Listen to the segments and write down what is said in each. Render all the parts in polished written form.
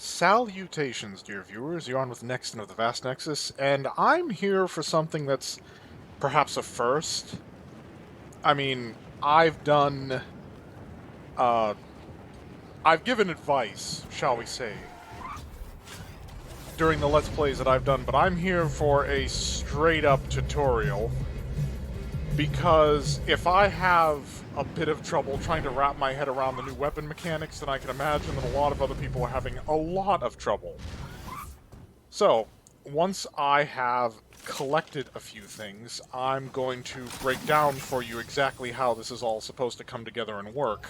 Salutations, dear viewers. You're on with Nexton of the Vast Nexus, and I'm here for something that's perhaps a first. I mean, I've done, uh, I've given advice, shall we say, during the Let's Plays that I've done, but I'm here for a straight-up tutorial, because if I have a bit of trouble trying to wrap my head around the new weapon mechanics, then I can imagine that a lot of other people are having a lot of trouble. So, once I have collected a few things, I'm going to break down for you exactly how this is all supposed to come together and work.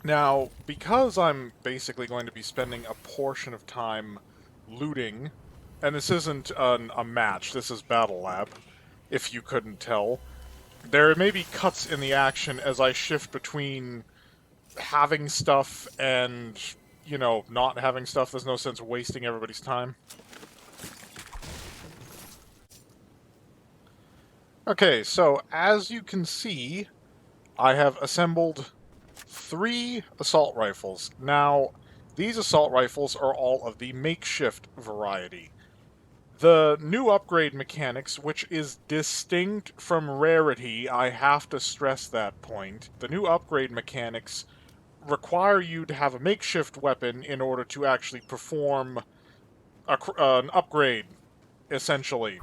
Now, because I'm basically going to be spending a portion of time looting, and this isn't a match, this is Battle Lab, if you couldn't tell, there may be cuts in the action as I shift between having stuff and, you know, not having stuff. There's no sense wasting everybody's time. Okay, so as you can see, I have assembled 3 assault rifles. Now, these assault rifles are all of the makeshift variety. The new upgrade mechanics, which is distinct from rarity, I have to stress that point. The new upgrade mechanics require you to have a makeshift weapon in order to actually perform an upgrade, essentially.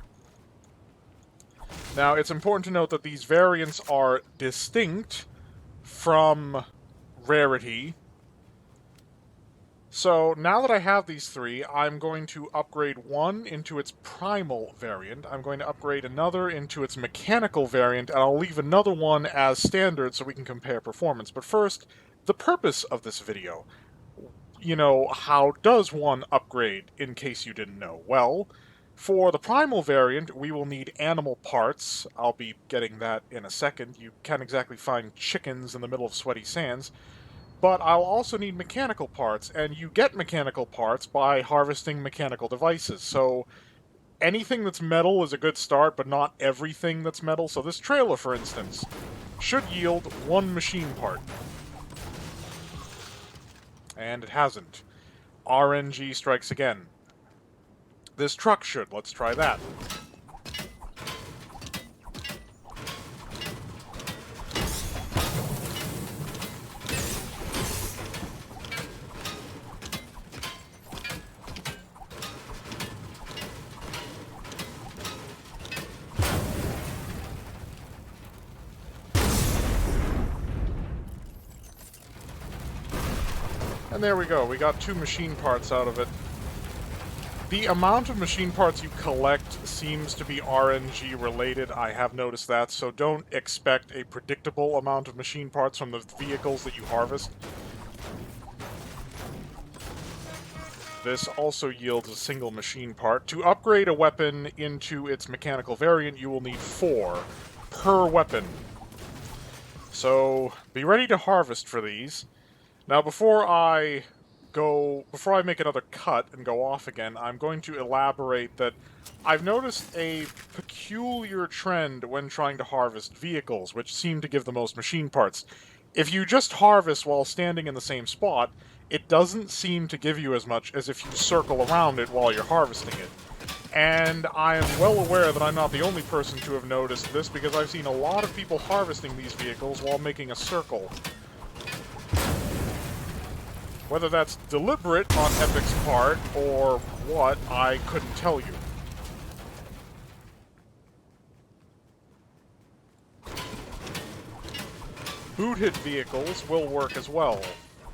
Now, it's important to note that these variants are distinct from rarity. So, now that I have these 3, I'm going to upgrade one into its primal variant, I'm going to upgrade another into its mechanical variant, and I'll leave another one as standard so we can compare performance. But first, the purpose of this video. You know, how does one upgrade, in case you didn't know? Well, for the primal variant, we will need animal parts. I'll be getting that in a second. You can't exactly find chickens in the middle of sweaty sands. But I'll also need mechanical parts, and you get mechanical parts by harvesting mechanical devices. So anything that's metal is a good start, but not everything that's metal. So this trailer, for instance, should yield 1 machine part. And it hasn't. RNG strikes again. This truck should. Let's try that. And there we go, we got 2 machine parts out of it. The amount of machine parts you collect seems to be RNG related, I have noticed that, so don't expect a predictable amount of machine parts from the vehicles that you harvest. This also yields a single machine part. To upgrade a weapon into its mechanical variant, you will need 4 per weapon. So, be ready to harvest for these. Now, before I make another cut and go off again, I'm going to elaborate that I've noticed a peculiar trend when trying to harvest vehicles, which seem to give the most machine parts. If you just harvest while standing in the same spot, it doesn't seem to give you as much as if you circle around it while you're harvesting it. And I am well aware that I'm not the only person to have noticed this, because I've seen a lot of people harvesting these vehicles while making a circle. Whether that's deliberate on Epic's part, or what, I couldn't tell you. Booted vehicles will work as well.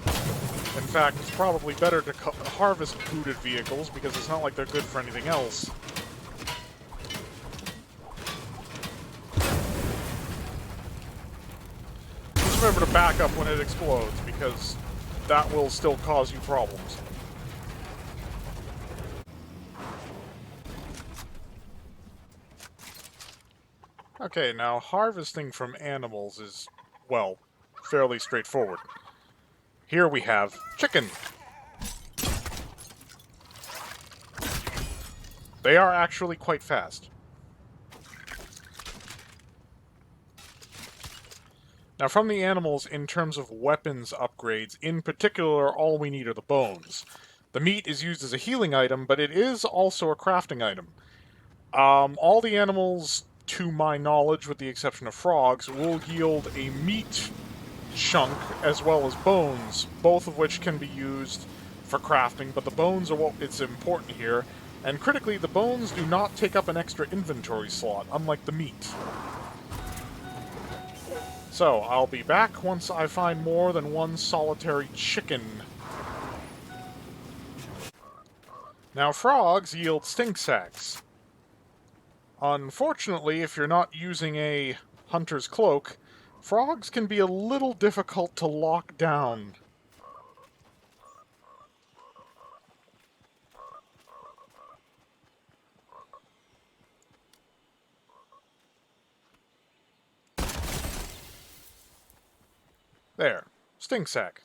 In fact, it's probably better to harvest booted vehicles, because it's not like they're good for anything else. Just remember to back up when it explodes, because that will still cause you problems. Okay, now harvesting from animals is, well, fairly straightforward. Here we have chicken. They are actually quite fast. Now, from the animals, in terms of weapons upgrades, in particular, all we need are the bones. The meat is used as a healing item, but it is also a crafting item. All the animals, to my knowledge, with the exception of frogs, will yield a meat chunk as well as bones, both of which can be used for crafting, but the bones are what is important here, and critically, the bones do not take up an extra inventory slot, unlike the meat. So, I'll be back once I find more than one solitary chicken. Now, frogs yield stink sacs. Unfortunately, if you're not using a hunter's cloak, frogs can be a little difficult to lock down. There. Stink sack.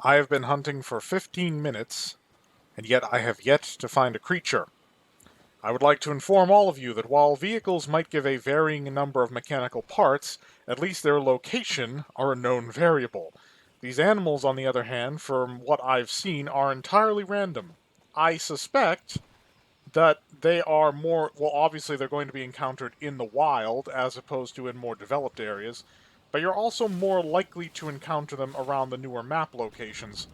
I have been hunting for 15 minutes, and yet I have yet to find a creature. I would like to inform all of you that while vehicles might give a varying number of mechanical parts, at least their location are a known variable. These animals, on the other hand, from what I've seen, are entirely random. I suspect that they are more, well, obviously they're going to be encountered in the wild as opposed to in more developed areas, but you're also more likely to encounter them around the newer map locations.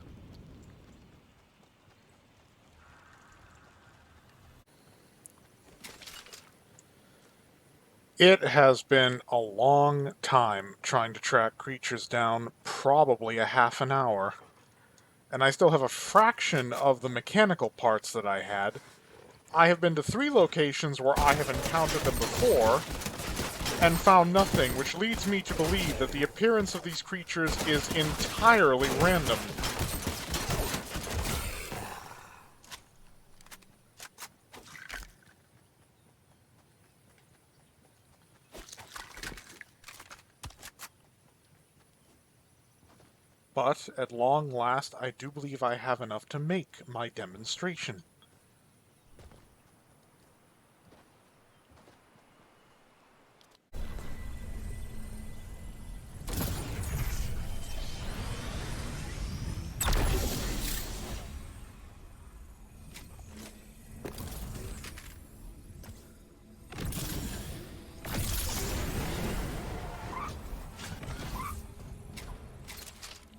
It has been a long time trying to track creatures down, probably a half an hour. And I still have a fraction of the mechanical parts that I had. I have been to 3 locations where I have encountered them before, and found nothing, which leads me to believe that the appearance of these creatures is entirely random. But, at long last, I do believe I have enough to make my demonstration.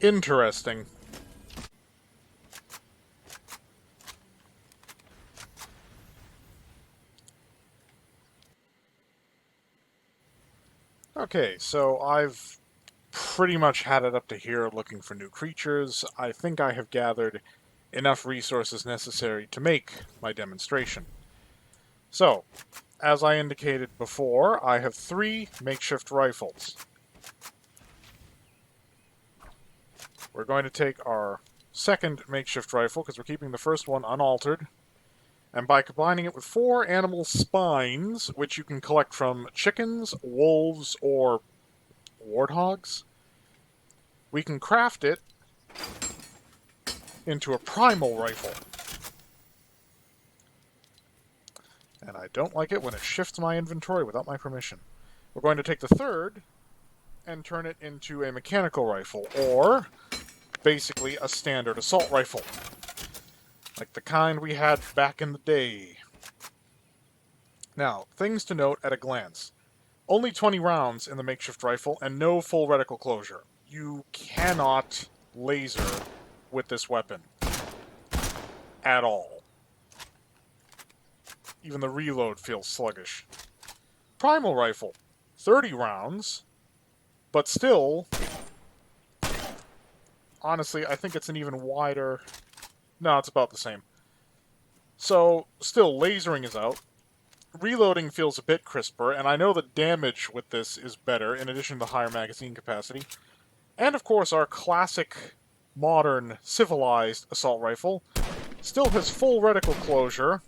Interesting. Okay, so I've pretty much had it up to here looking for new creatures. I think I have gathered enough resources necessary to make my demonstration. So, as I indicated before, I have 3 makeshift rifles. We're going to take our second makeshift rifle, because we're keeping the first one unaltered, and by combining it with 4 animal spines, which you can collect from chickens, wolves, or warthogs, we can craft it into a primal rifle. And I don't like it when it shifts my inventory without my permission. We're going to take the third and turn it into a mechanical rifle, or basically a standard assault rifle, like the kind we had back in the day. Now, things to note at a glance. Only 20 rounds in the makeshift rifle, and no full reticle closure. You cannot laser with this weapon. At all. Even the reload feels sluggish. Primal Rifle. 30 rounds, but still... Honestly, I think it's an even wider... No, it's about the same. So, still, lasering is out. Reloading feels a bit crisper, and I know the damage with this is better, in addition to the higher magazine capacity. And, of course, our classic, modern, civilized assault rifle Still has full reticle closure,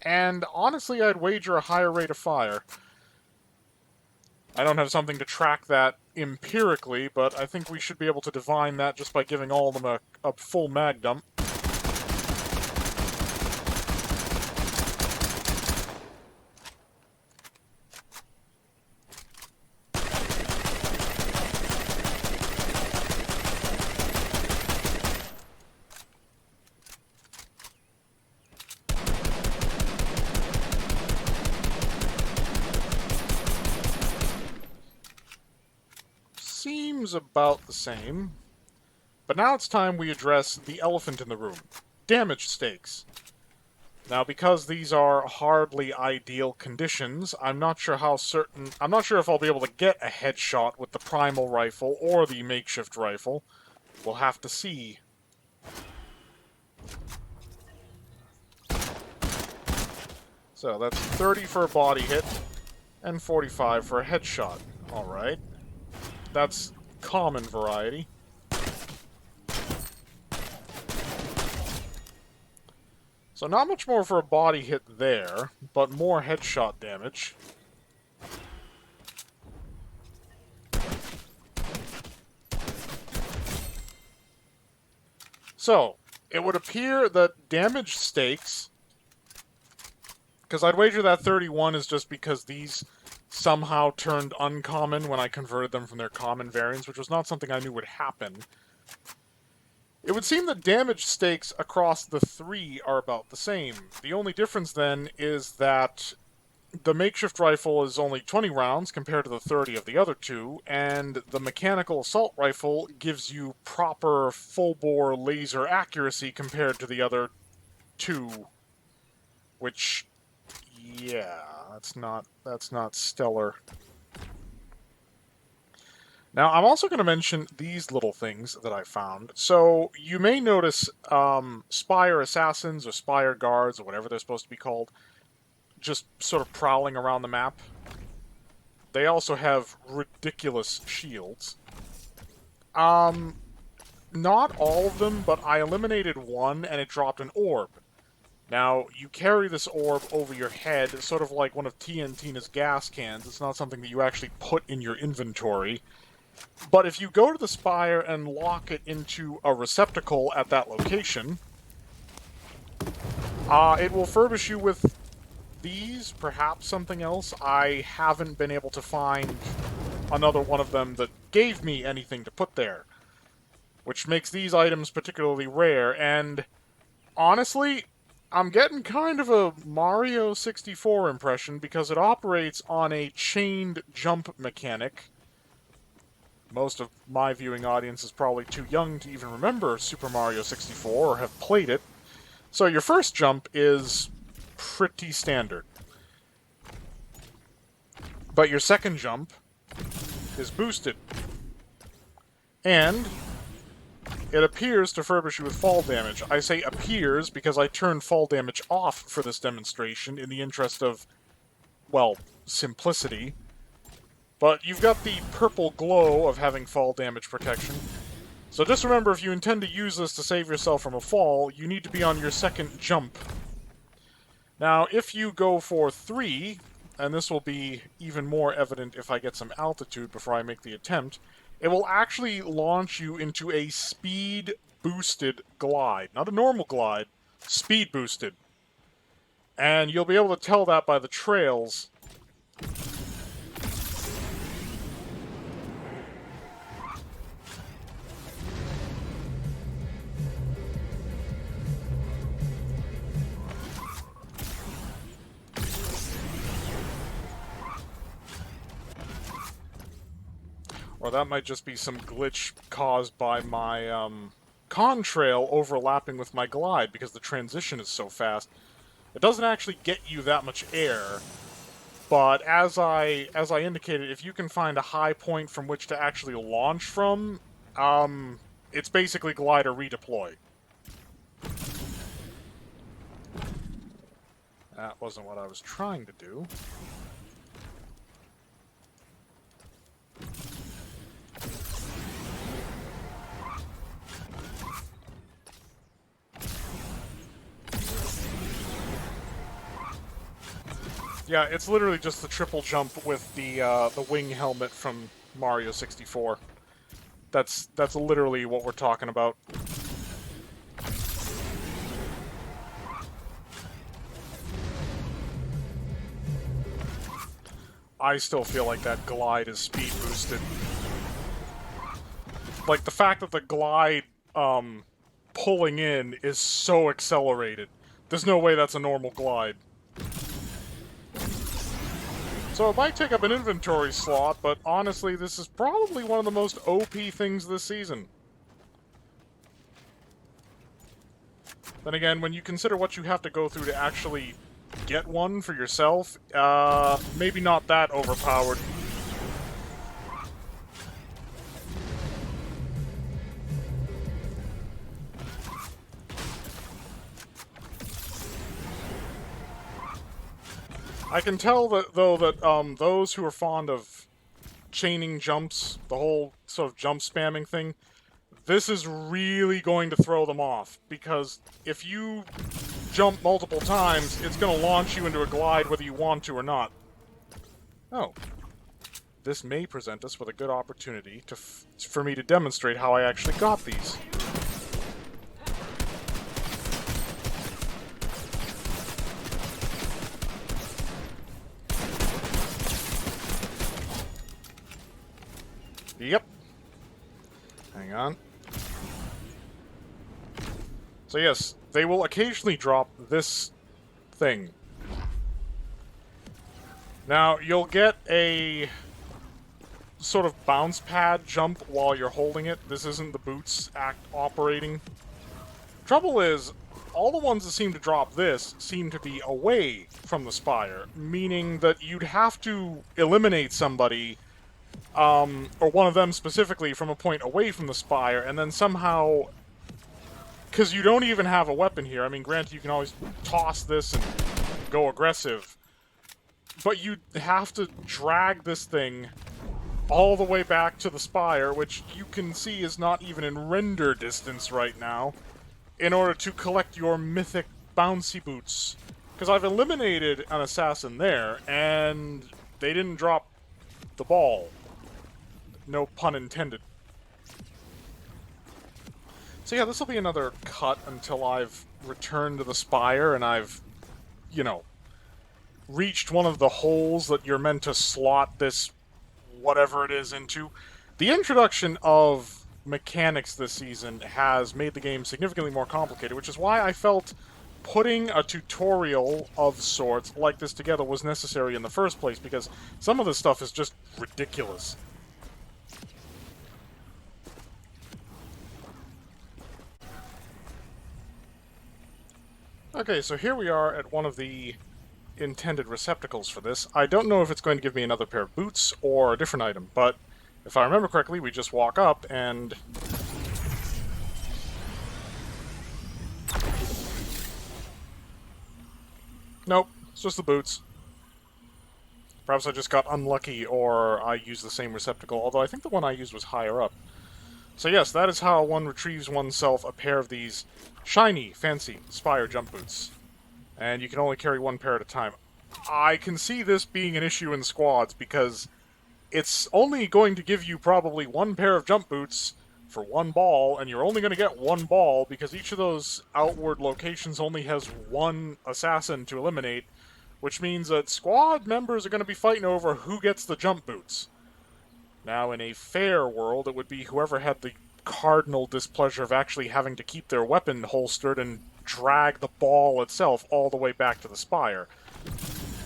and honestly, I'd wager a higher rate of fire. I don't have something to track that empirically, but I think we should be able to divine that just by giving all of them a full mag dump. Seems about the same. But now it's time we address the elephant in the room. Damage stakes. Now, because these are hardly ideal conditions, I'm not sure if I'll be able to get a headshot with the Primal Rifle or the Makeshift Rifle. We'll have to see. So that's 30 for a body hit, and 45 for a headshot. Alright. That's common variety. So not much more for a body hit there, but more headshot damage. So, it would appear that damage stakes, because I'd wager that 31 is just because these somehow turned uncommon when I converted them from their common variants, which was not something I knew would happen. It would seem that damage stakes across the three are about the same. The only difference then is that the Makeshift Rifle is only 20 rounds compared to the 30 of the other two, and the Mechanical Assault Rifle gives you proper full-bore laser accuracy compared to the other two, which, yeah, that's not stellar. Now, I'm also going to mention these little things that I found. So, you may notice Spire Assassins or Spire Guards or whatever they're supposed to be called just sort of prowling around the map. They also have ridiculous shields. Not all of them, but I eliminated one and it dropped an orb. Now, you carry this orb over your head, sort of like one of TNTina's gas cans. It's not something that you actually put in your inventory. But if you go to the Spire and lock it into a receptacle at that location, it will furbish you with these, perhaps something else. I haven't been able to find another one of them that gave me anything to put there, which makes these items particularly rare, and honestly, I'm getting kind of a Mario 64 impression because it operates on a chained jump mechanic. Most of my viewing audience is probably too young to even remember Super Mario 64 or have played it. So your first jump is pretty standard. But your second jump is boosted. And it appears to furbish you with fall damage. I say appears because I turned fall damage off for this demonstration in the interest of, well, simplicity. But you've got the purple glow of having fall damage protection. So just remember, if you intend to use this to save yourself from a fall, you need to be on your second jump. Now, if you go for 3, and this will be even more evident if I get some altitude before I make the attempt, it will actually launch you into a speed-boosted glide. Not a normal glide, speed-boosted. And you'll be able to tell that by the trails. Or that might just be some glitch caused by my contrail overlapping with my glide, because the transition is so fast. It doesn't actually get you that much air, but as I indicated, if you can find a high point from which to actually launch from, it's basically glide or redeploy. That wasn't what I was trying to do. Yeah, it's literally just the triple jump with the wing helmet from Mario 64. That's literally what we're talking about. I still feel like that glide is speed boosted. Like, the fact that the glide, pulling in is so accelerated. There's no way that's a normal glide. So it might take up an inventory slot, but honestly, this is probably one of the most OP things this season. Then again, when you consider what you have to go through to actually get one for yourself, maybe not that overpowered. I can tell that, though, that those who are fond of chaining jumps, the whole sort of jump spamming thing, this is really going to throw them off, because if you jump multiple times, it's going to launch you into a glide whether you want to or not. Oh. This may present us with a good opportunity for me to demonstrate how I actually got these. Yep. Hang on. So yes, they will occasionally drop this thing. Now, you'll get a sort of bounce pad jump while you're holding it. This isn't the boots operating. Trouble is, all the ones that seem to drop this seem to be away from the spire, meaning that you'd have to eliminate somebody, or one of them specifically, from a point away from the spire, and then somehow... Because you don't even have a weapon here. I mean, granted, you can always toss this and go aggressive, but you have to drag this thing all the way back to the spire, which you can see is not even in render distance right now, in order to collect your mythic bouncy boots. Because I've eliminated an assassin there, and they didn't drop the ball. No pun intended. So yeah, this will be another cut until I've returned to the spire and I've, you know, reached one of the holes that you're meant to slot this whatever it is into. The introduction of mechanics this season has made the game significantly more complicated, which is why I felt putting a tutorial of sorts like this together was necessary in the first place, because some of this stuff is just ridiculous. Okay, so here we are at one of the intended receptacles for this. I don't know if it's going to give me another pair of boots or a different item, but if I remember correctly, we just walk up and... Nope, it's just the boots. Perhaps I just got unlucky, or I used the same receptacle, although I think the one I used was higher up. So yes, that is how one retrieves oneself a pair of these shiny, fancy Spire jump boots. And you can only carry one pair at a time. I can see this being an issue in squads, because it's only going to give you probably one pair of jump boots for one ball, and you're only going to get one ball because each of those outward locations only has one assassin to eliminate, which means that squad members are going to be fighting over who gets the jump boots. Now, in a fair world, it would be whoever had the cardinal displeasure of actually having to keep their weapon holstered and drag the ball itself all the way back to the spire.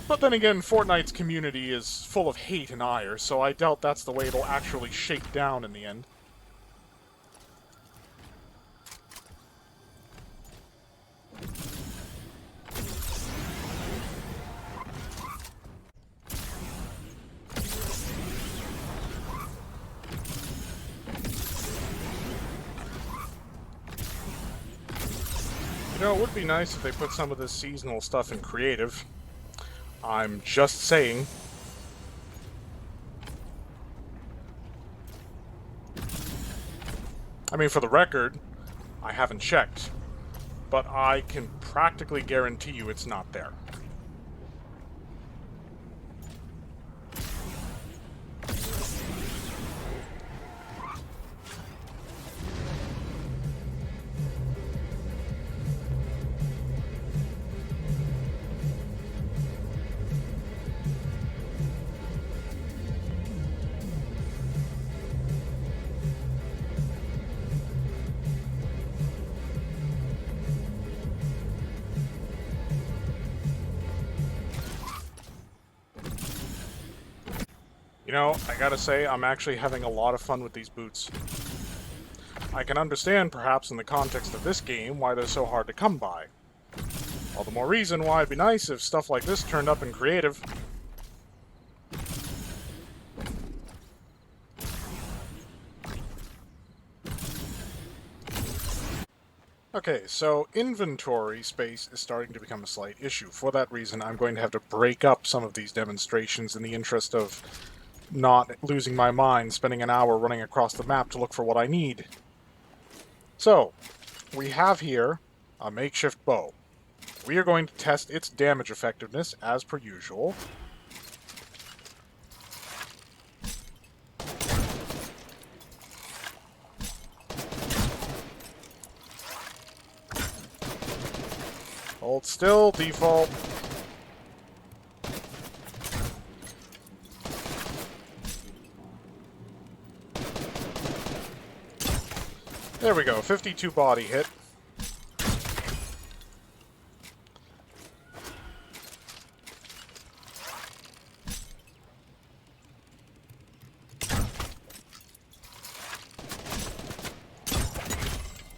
But then again, Fortnite's community is full of hate and ire, so I doubt that's the way it'll actually shake down in the end. You know, it would be nice if they put some of this seasonal stuff in creative. I'm just saying. I mean, for the record, I haven't checked, but I can practically guarantee you it's not there. You know, I gotta say, I'm actually having a lot of fun with these boots. I can understand, perhaps in the context of this game, why they're so hard to come by. All the more reason why it'd be nice if stuff like this turned up in creative. Okay, so inventory space is starting to become a slight issue. For that reason, I'm going to have to break up some of these demonstrations in the interest of not losing my mind, spending an hour running across the map to look for what I need. So, we have here a makeshift bow. We are going to test its damage effectiveness as per usual. Hold still, default. There we go, 52 body hit.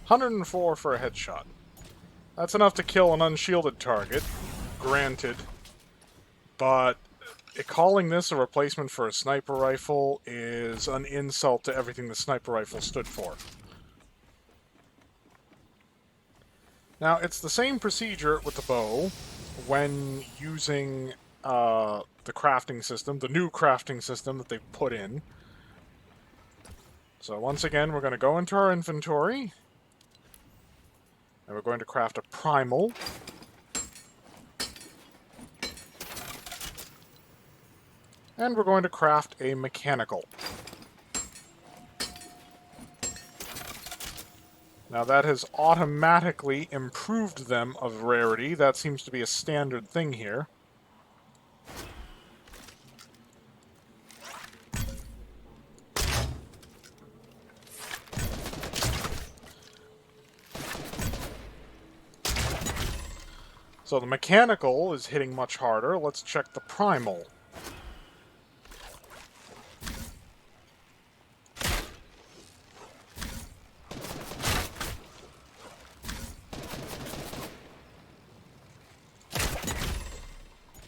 $104 for a headshot. That's enough to kill an unshielded target, granted, but calling this a replacement for a sniper rifle is an insult to everything the sniper rifle stood for. Now, it's the same procedure with the bow when using the crafting system, the new crafting system that they've put in. So once again, we're going to go into our inventory, and we're going to craft a primal. And we're going to craft a mechanical. Now that has automatically improved them of rarity. That seems to be a standard thing here. So the mechanical is hitting much harder. Let's check the primal.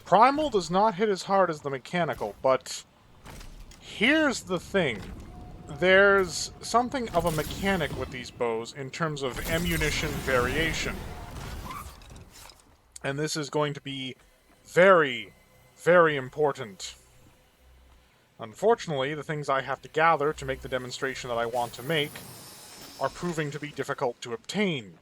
Primal does not hit as hard as the mechanical, but here's the thing. There's something of a mechanic with these bows in terms of ammunition variation. And this is going to be very, very important. Unfortunately, the things I have to gather to make the demonstration that I want to make are proving to be difficult to obtain.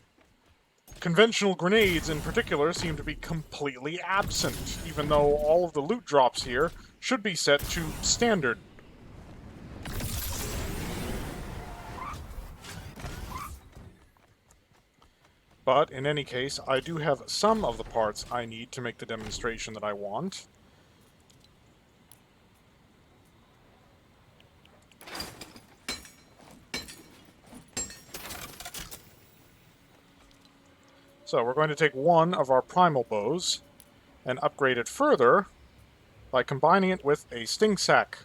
Conventional grenades, in particular, seem to be completely absent, even though all of the loot drops here should be set to standard. But, in any case, I do have some of the parts I need to make the demonstration that I want. So, we're going to take one of our primal bows and upgrade it further by combining it with a stink sack.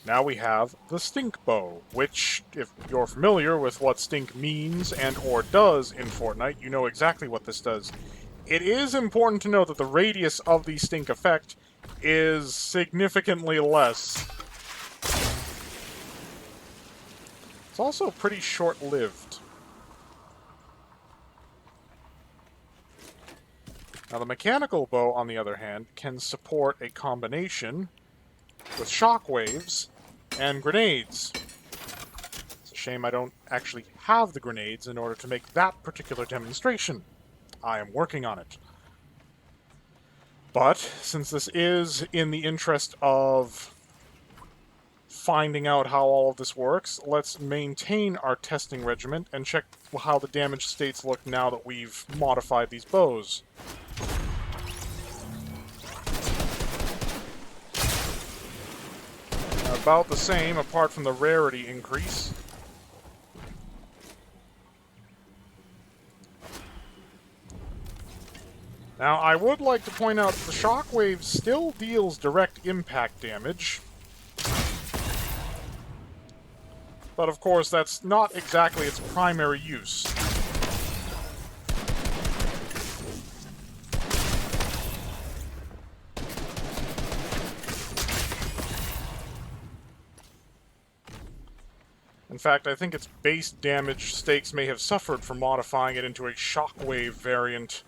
Now we have the stink bow, which, if you're familiar with what stink means and or does in Fortnite, you know exactly what this does. It is important to note that the radius of the stink effect is significantly less. It's also pretty short-lived. Now the mechanical bow, on the other hand, can support a combination with shockwaves and grenades. It's a shame I don't actually have the grenades in order to make that particular demonstration. I am working on it. But, since this is in the interest of finding out how all of this works, let's maintain our testing regiment and check how the damage states look now that we've modified these bows. About the same, apart from the rarity increase. Now, I would like to point out the shockwave still deals direct impact damage, but of course that's not exactly its primary use. In fact, I think its base damage stakes may have suffered from modifying it into a shockwave variant.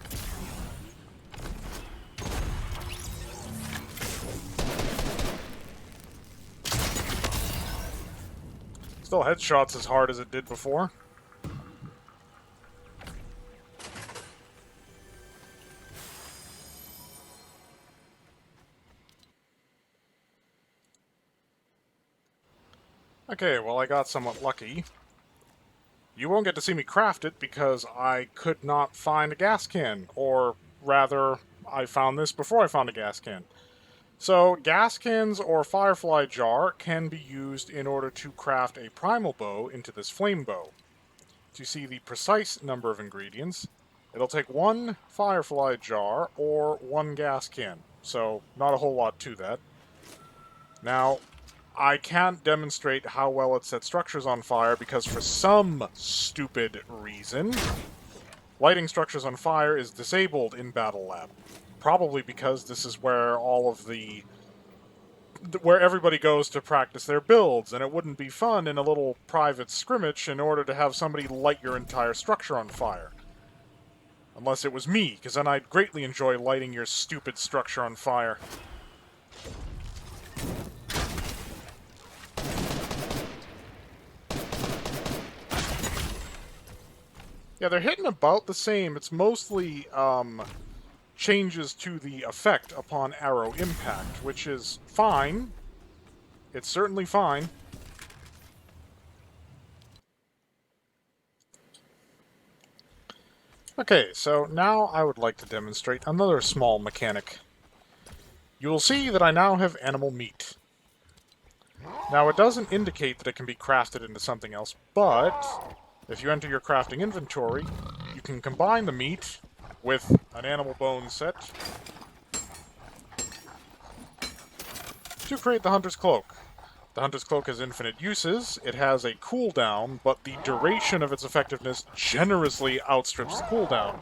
Still headshots as hard as it did before. Okay, well, I got somewhat lucky. You won't get to see me craft it because I could not find a gas can, or rather, I found this before I found a gas can. So, gas cans or firefly jar can be used in order to craft a primal bow into this flame bow. To see the precise number of ingredients, it'll take one firefly jar or one gas can, so not a whole lot to that. Now, I can't demonstrate how well it sets structures on fire because for some stupid reason, lighting structures on fire is disabled in Battle Lab. Probably because this is where where everybody goes to practice their builds, and it wouldn't be fun in a little private scrimmage in order to have somebody light your entire structure on fire. Unless it was me, because then I'd greatly enjoy lighting your stupid structure on fire. Yeah, they're hitting about the same. It's mostly, changes to the effect upon arrow impact, which is fine. It's certainly fine. Okay, so now I would like to demonstrate another small mechanic. You will see that I now have animal meat. Now, it doesn't indicate that it can be crafted into something else, but if you enter your crafting inventory, you can combine the meat with an animal bone set to create the Hunter's Cloak. The Hunter's Cloak has infinite uses, it has a cooldown, but the duration of its effectiveness generously outstrips the cooldown.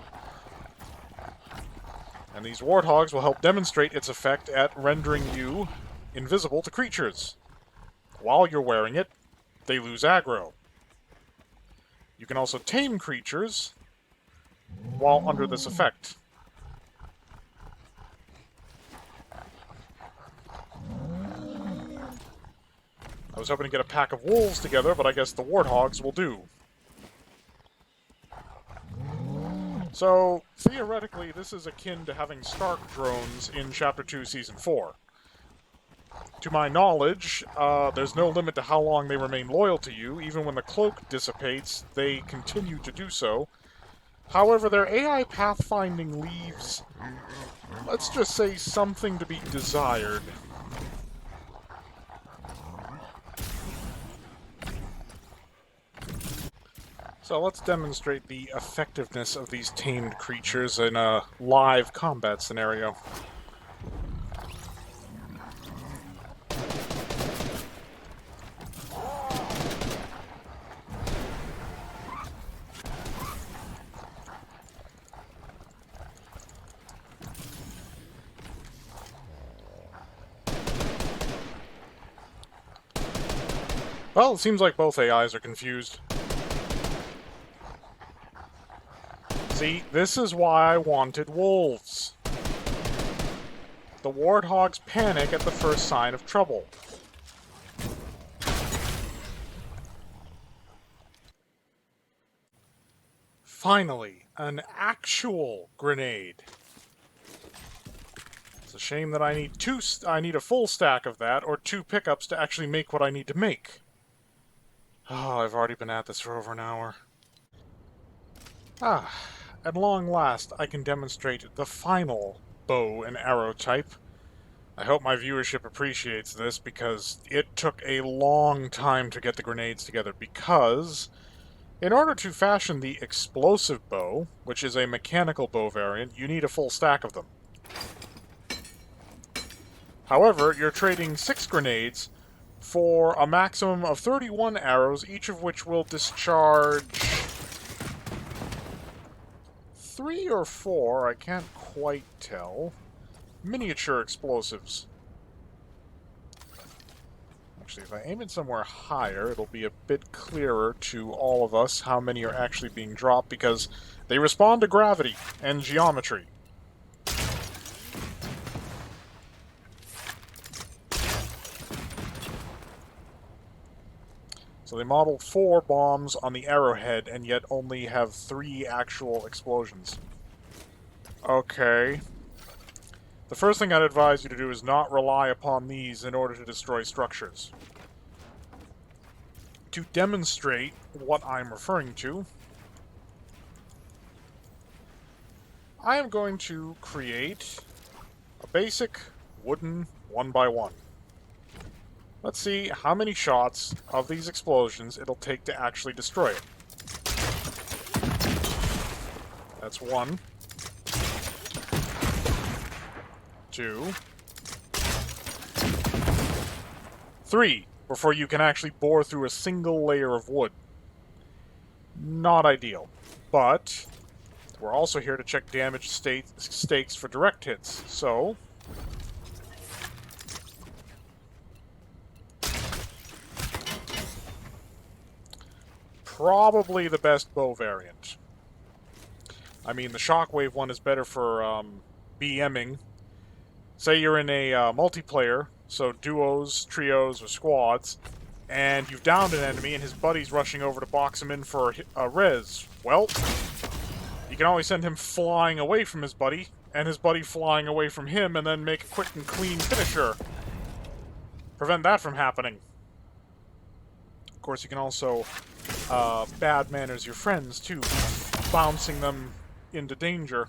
And these warthogs will help demonstrate its effect at rendering you invisible to creatures. While you're wearing it, they lose aggro. You can also tame creatures while under this effect. I was hoping to get a pack of wolves together, but I guess the warthogs will do. So, theoretically, this is akin to having Stark drones in Chapter 2, Season 4. To my knowledge, there's no limit to how long they remain loyal to you. Even when the cloak dissipates, they continue to do so. However, their AI pathfinding leaves, let's just say, something to be desired. So let's demonstrate the effectiveness of these tamed creatures in a live combat scenario. Well, it seems like both AIs are confused. See, this is why I wanted wolves. The warthogs panic at the first sign of trouble. Finally, an actual grenade. It's a shame that I need a full stack of that, or 2 pickups to actually make what I need to make. Oh, I've already been at this for over an hour. At long last, I can demonstrate the final bow and arrow type. I hope my viewership appreciates this, because it took a long time to get the grenades together, because In order to fashion the explosive bow, which is a mechanical bow variant, you need a full stack of them. However, you're trading 6 grenades for a maximum of 31 arrows, each of which will discharge 3 or 4, I can't quite tell, miniature explosives. Actually, if I aim it somewhere higher, it'll be a bit clearer to all of us how many are actually being dropped, because they respond to gravity and geometry. So they modeled 4 bombs on the arrowhead, and yet only have 3 actual explosions. Okay. The first thing I'd advise you to do is not rely upon these in order to destroy structures. To demonstrate what I'm referring to, I am going to create a basic wooden 1x1. Let's see how many shots of these explosions it'll take to actually destroy it. That's 1. 2. 3, before you can actually bore through a single layer of wood. Not ideal, but we're also here to check damage stakes for direct hits, so probably the best bow variant. I mean, the shockwave one is better for BMing. Say you're in a multiplayer, so duos, trios, or squads, and you've downed an enemy and his buddy's rushing over to box him in for a res. Well, you can always send him flying away from his buddy, and his buddy flying away from him, and then make a quick and clean finisher. Prevent that from happening. Of course, you can also bad manners your friends, too, bouncing them into danger.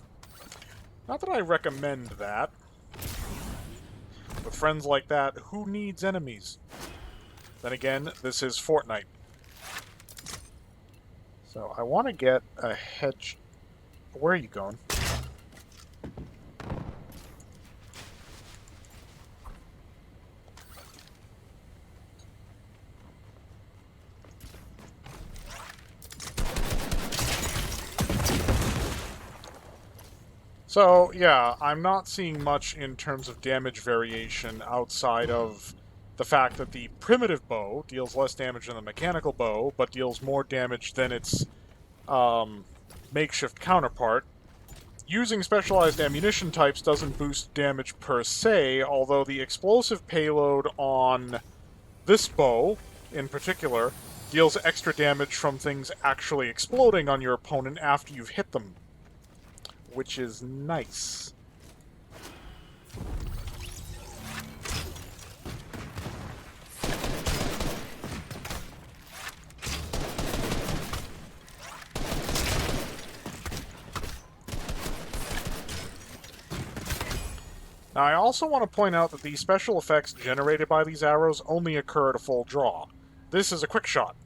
Not that I recommend that. With friends like that, who needs enemies? Then again, this is Fortnite. So I want to get a hedge... Where are you going? So, yeah, I'm not seeing much in terms of damage variation outside of the fact that the primitive bow deals less damage than the mechanical bow, but deals more damage than its makeshift counterpart. Using specialized ammunition types doesn't boost damage per se, although the explosive payload on this bow, in particular, deals extra damage from things actually exploding on your opponent after you've hit them, which is nice. Now, I also want to point out that the special effects generated by these arrows only occur at a full draw. This is a quick shot.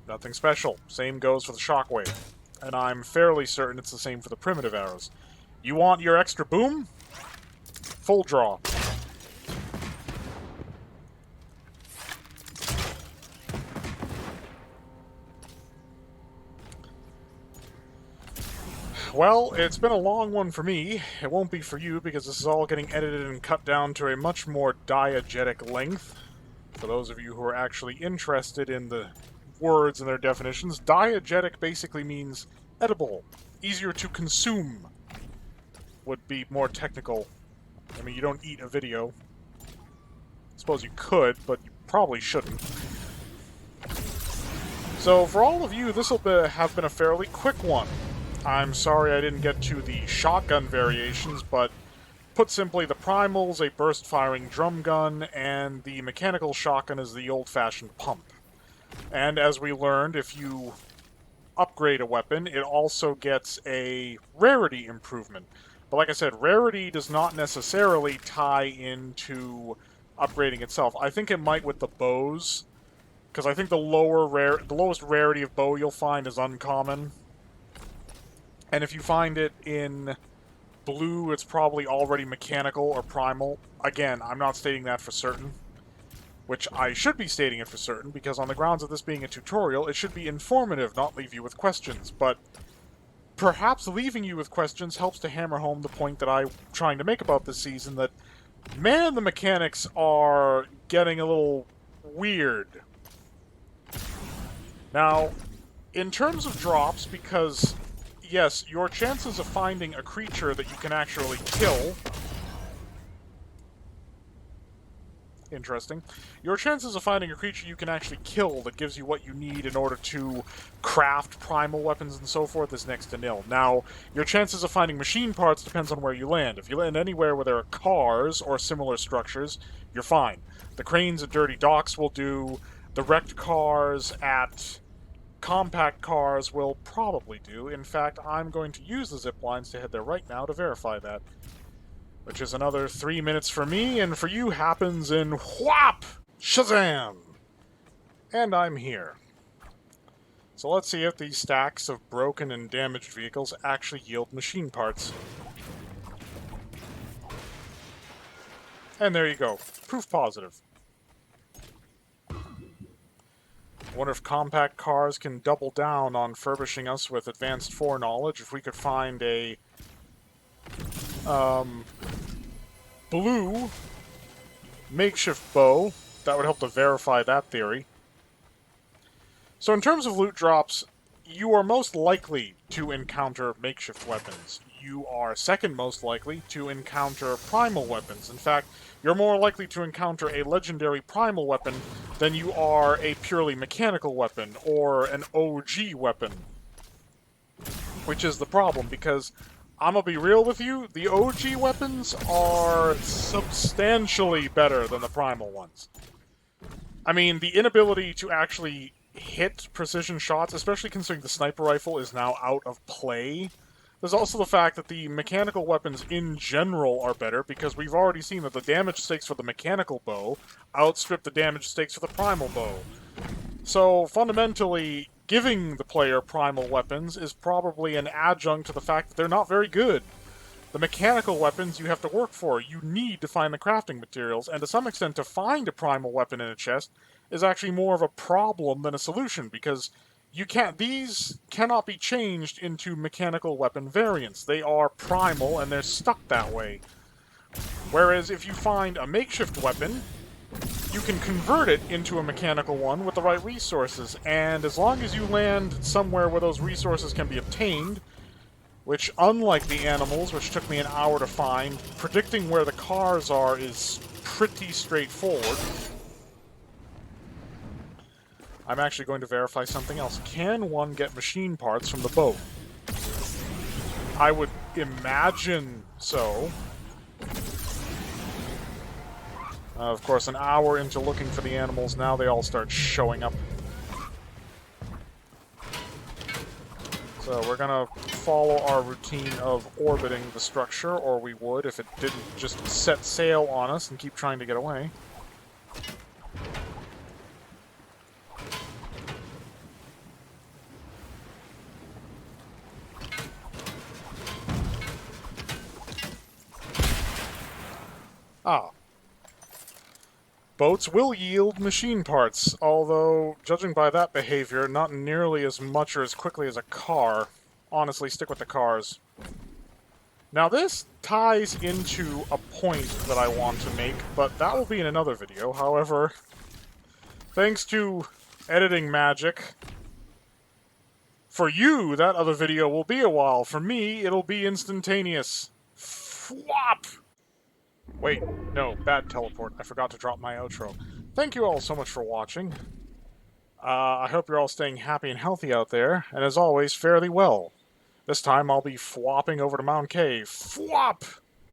Nothing special. Same goes for the shockwave. And I'm fairly certain it's the same for the primitive arrows. You want your extra boom? Full draw. Well, it's been a long one for me. It won't be for you, because this is all getting edited and cut down to a much more diegetic length. For those of you who are actually interested in the words and their definitions, diegetic basically means edible, easier to consume, would be more technical. I mean, you don't eat a video. I suppose you could, but you probably shouldn't. So, for all of you, this will have been a fairly quick one. I'm sorry I didn't get to the shotgun variations, but put simply, the Primal's a burst-firing drum gun, and the mechanical shotgun is the old-fashioned pump. And as we learned, if you upgrade a weapon, it also gets a rarity improvement. But like I said, rarity does not necessarily tie into upgrading itself. I think it might with the bows, Because I think the lowest rarity of bow you'll find is uncommon. And if you find it in blue, it's probably already mechanical or primal. Again, I'm not stating that for certain. Which I should be stating it for certain, because on the grounds of this being a tutorial, it should be informative, not leave you with questions. But perhaps leaving you with questions helps to hammer home the point that I'm trying to make about this season, that, man, the mechanics are getting a little weird. Now, in terms of drops, because, yes, your chances of finding a creature that you can actually kill... Interesting. Your chances of finding a creature you can actually kill that gives you what you need in order to craft primal weapons and so forth is next to nil. Now, your chances of finding machine parts depends on where you land. If you land anywhere where there are cars or similar structures, you're fine. The cranes at dirty docks will do. The wrecked cars at compact cars will probably do. In fact, I'm going to use the zip lines to head there right now to verify that. Which is another 3 minutes for me, and for you happens in whop! Shazam! And I'm here. So let's see if these stacks of broken and damaged vehicles actually yield machine parts. And there you go. Proof positive. I wonder if compact cars can double down on furbishing us with advanced foreknowledge. If we could find a... blue makeshift bow, that would help to verify that theory. So in terms of loot drops, you are most likely to encounter makeshift weapons. You are second most likely to encounter primal weapons. In fact, you're more likely to encounter a legendary primal weapon than you are a purely mechanical weapon or an OG weapon. Which is the problem, because I'm gonna be real with you, the OG weapons are substantially better than the primal ones. I mean, the inability to actually hit precision shots, especially considering the sniper rifle is now out of play. There's also the fact that the mechanical weapons in general are better, because we've already seen that the damage stakes for the mechanical bow outstrip the damage stakes for the primal bow. So, fundamentally, giving the player primal weapons is probably an adjunct to the fact that they're not very good. The mechanical weapons you have to work for. You need to find the crafting materials, and to some extent to find a primal weapon in a chest is actually more of a problem than a solution, because these cannot be changed into mechanical weapon variants. They are primal, and they're stuck that way. Whereas if you find a makeshift weapon, you can convert it into a mechanical one with the right resources, and as long as you land somewhere where those resources can be obtained, which, unlike the animals, which took me an hour to find, predicting where the cars are is pretty straightforward. I'm actually going to verify something else. Can one get machine parts from the boat? I would imagine so. Of course, an hour into looking for the animals, now they all start showing up. So we're gonna follow our routine of orbiting the structure, or we would if it didn't just set sail on us and keep trying to get away. Ah. Boats will yield machine parts, although, judging by that behavior, not nearly as much or as quickly as a car. Honestly, stick with the cars. Now this ties into a point that I want to make, but that will be in another video. However, thanks to editing magic, for you, that other video will be a while. For me, it'll be instantaneous. Flop! Wait, no, bad teleport. I forgot to drop my outro. Thank you all so much for watching. I hope you're all staying happy and healthy out there, and as always, fairly well. This time I'll be flopping over to Mount K. Flop!